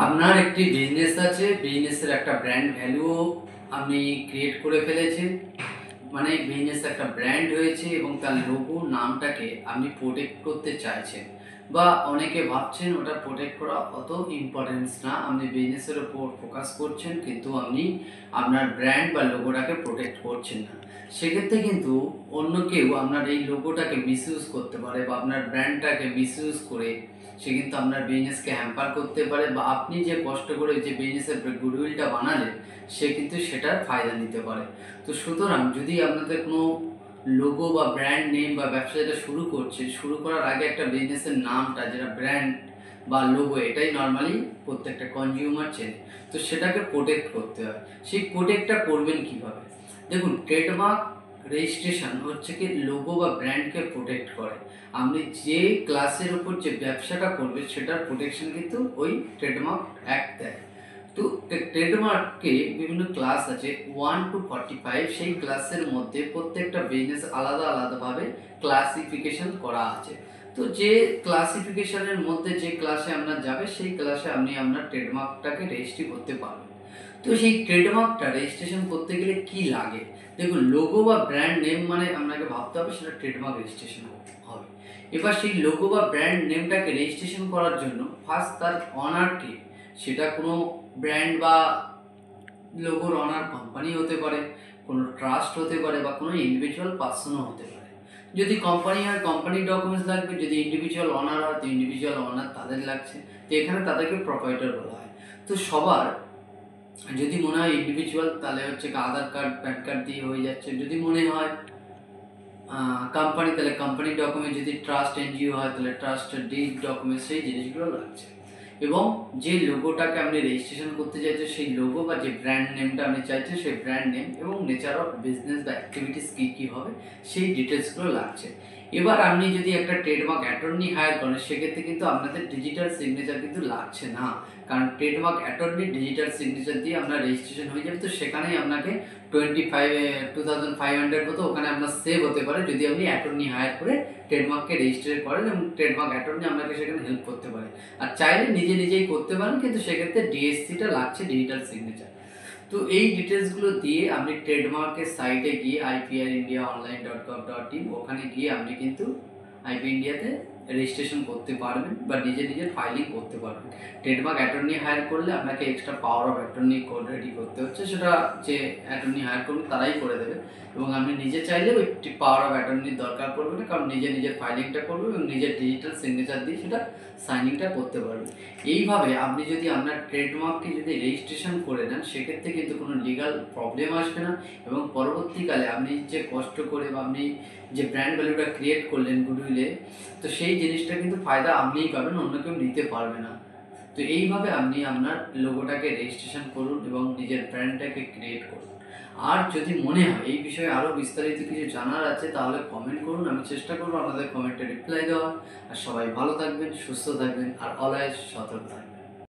আপনার একটি বিজনেস আছে, বিজনেসের একটা ব্র্যান্ড ভ্যালুও আপনি ক্রিয়েট করে ফেলেছেন, মানে বিজনেস একটা ব্র্যান্ড হয়েছে এবং তার লোগো নামটাকে আপনি প্রোটেক্ট করতে চাইছেন, বা অনেকে ভাবছেন ওটা প্রোটেক্ট করা অত ইম্পর্টেন্স না, আপনি বিজনেসের ওপর ফোকাস করছেন কিন্তু আপনি আপনার ব্র্যান্ড বা লোগোটাকে প্রোটেক্ট করছেন না। সেক্ষেত্রে কিন্তু অন্য কেউ আপনার এই লোগোটাকে মিসইউজ করতে পারে বা আপনার ব্র্যান্ডটাকে মিসইউজ করে সে কিন্তু আপনার বিজনেসকে হ্যাম্পার করতে পারে, বা আপনি যে কষ্ট করে যে বিজনেসের গুডউইলটা বানালেন সে কিন্তু সেটার ফায়দা নিতে পারে। তো সুতরাং যদি আপনাদের কোনো লোগো বা ব্র্যান্ড নেম বা ব্যবসা যেটা শুরু করার আগে একটা বিজনেসের নামটা যেটা ব্র্যান্ড বা লোগো, এটাই নর্মালি প্রত্যেকটা কনজিউমার চেনে, তো সেটাকে প্রোটেক্ট করতে হয়। সেই প্রোটেক্টটা করবেন কিভাবে? দেখুন, ট্রেডমার্ক রেজিস্ট্রেশন হচ্ছে কি লোগো বা ব্র্যান্ডকে প্রোটেক্ট করে। আপনি যে ক্লাসের উপর যে ব্যবসাটা করবে সেটার প্রোটেকশন কিন্তু ওই ট্রেডমার্ক অ্যাক্ট দেয়। তো ট্রেডমার্কে বিভিন্ন ক্লাস আছে 1 to 45, সেই ক্লাসের মধ্যে প্রত্যেকটা বিজনেস আলাদা আলাদাভাবে ক্লাসিফিকেশন করা আছে। তো যে ক্লাসিফিকেশনের মধ্যে যে ক্লাসে আপনার যাবে সেই ক্লাসে আপনি আপনার ট্রেডমার্কটাকে রেজিস্ট্রি করতে পারবেন। তো সেই ট্রেডমার্কটা রেজিস্ট্রেশন করতে গেলে কি লাগে? দেখুন, লোগো বা ব্র্যান্ড নেম মানে আপনাকে ভাবতে হবে সেটা ট্রেডমার্ক রেজিস্ট্রেশন হবে। এবার সেই লোগো বা ব্র্যান্ড নেমটাকে রেজিস্ট্রেশন করার জন্য ফার্স্ট তার অনারকে, সেটা কোনো ব্র্যান্ড বা লোগোর অনার কোম্পানি হতে পারে, কোনো ট্রাস্ট হতে পারে, বা কোনো ইন্ডিভিজুয়াল পার্সনও হতে পারে। যদি কোম্পানি হয় কোম্পানির ডকুমেন্টস লাগবে, যদি ইন্ডিভিজুয়াল অনার হয় তো ইন্ডিভিজুয়াল অনার তাদের লাগছে। তো এখানে তাদেরকে প্রোপাইটার বলা হয়। তো সবার যদি মনে হয় ইন্ডিভিজুয়াল তাহলে হচ্ছে আধার কার্ড প্যান কার্ড দিয়ে হয়ে যাচ্ছে, যদি মনে হয় কোম্পানি তাহলে কোম্পানির ডকুমেন্ট, যদি ট্রাস্ট এনজিও হয় তাহলে ট্রাস্টের ডিড ডকুমেন্ট, সেই জিনিসগুলো লাগছে। এবং যে লোগোটাকে আপনি রেজিস্ট্রেশন করতে চাইছেন সেই লোগো বা যে ব্র্যান্ড নেমটা আপনি চাইছেন সেই ব্র্যান্ড নেম এবং নেচার অফ বিজনেস বা অ্যাক্টিভিটিস কী কী হবে সেই ডিটেলসগুলো লাগছে। এবার আপনি যদি একটা ট্রেডমার্ক অ্যাটর্নি হায়ার করেন সেক্ষেত্রে কিন্তু আপনাদের ডিজিটাল সিগনেচার কিন্তু লাগছে না, কারণ ট্রেডমার্ক অ্যাটর্নি ডিজিটাল সিগনেচার দিয়ে আপনার রেজিস্ট্রেশন হয়ে যাবে। তো সেখানেই আপনাকে 2500 মতো ওখানে আপনার সেভ হতে পারে যদি আপনি অ্যাটর্নি হায়ার করে ট্রেডমার্ককে রেজিস্টার করেন, এবং ট্রেডমার্ক অ্যাটর্নি আপনাকে সেখানে হেল্প করতে পারে। আর চাইলে নিজেই করতে পারেন, কিন্তু সেক্ষেত্রে ডিএসসিটা লাগছে, ডিজিটাল সিগনেচার। তো এই ডিটেলসগুলো দিয়ে আপনি ট্রেডমার্কের সাইটে গিয়ে IPRindiaonline.gov.in ওখানে গিয়ে আপনি কিন্তু আইপি ইন্ডিয়াতে রেজিস্ট্রেশন করতে পারবেন বা নিজের ফাইলিং করতে পারবেন। ট্রেডমার্ক অ্যাটর্নি হায়ার করলে আপনাকে extra power of attorney code ready করতে হচ্ছে, সেটা যে অ্যাটর্নি হায়ার করবেন তারাই করে দেবে, এবং আপনি নিজে চাইলে ওই পাওয়ার অফ অ্যাটর্নির দরকার পড়বে না, কারণ নিজের ফাইলিংটা করবে এবং নিজের ডিজিটাল সিগনেচার দিয়ে সেটা সাইনিংটা করতে পারবে। এইভাবে আপনি যদি আপনার ট্রেডমার্ককে যদি রেজিস্ট্রেশন করে নেন সেক্ষেত্রে কিন্তু কোনো লিগাল প্রবলেম আসবে না, এবং পরবর্তীকালে আপনি যে কষ্ট করে বা আপনি যে ব্র্যান্ড ভ্যালুটা ক্রিয়েট করলেন গুডউইলে, তো সেই জিনিসটা কিন্তু ফায়দা আপনিই পাবেন, অন্য কেউ নিতে পারবে না। তো এইভাবে আপনি আপনার লোগোটাকে রেজিস্ট্রেশন করুন এবং নিজের ব্র্যান্ডটাকে ক্রিয়েট করুন। আর যদি মনে হয় এই বিষয়ে আরও বিস্তারিত কিছু জানার আছে তাহলে কমেন্ট করুন, আমি চেষ্টা করবো আপনাদের কমেন্টে রিপ্লাই দেওয়ার। আর সবাই ভালো থাকবেন, সুস্থ থাকবেন, আর অলওয়েজ সতর্ক থাকবেন।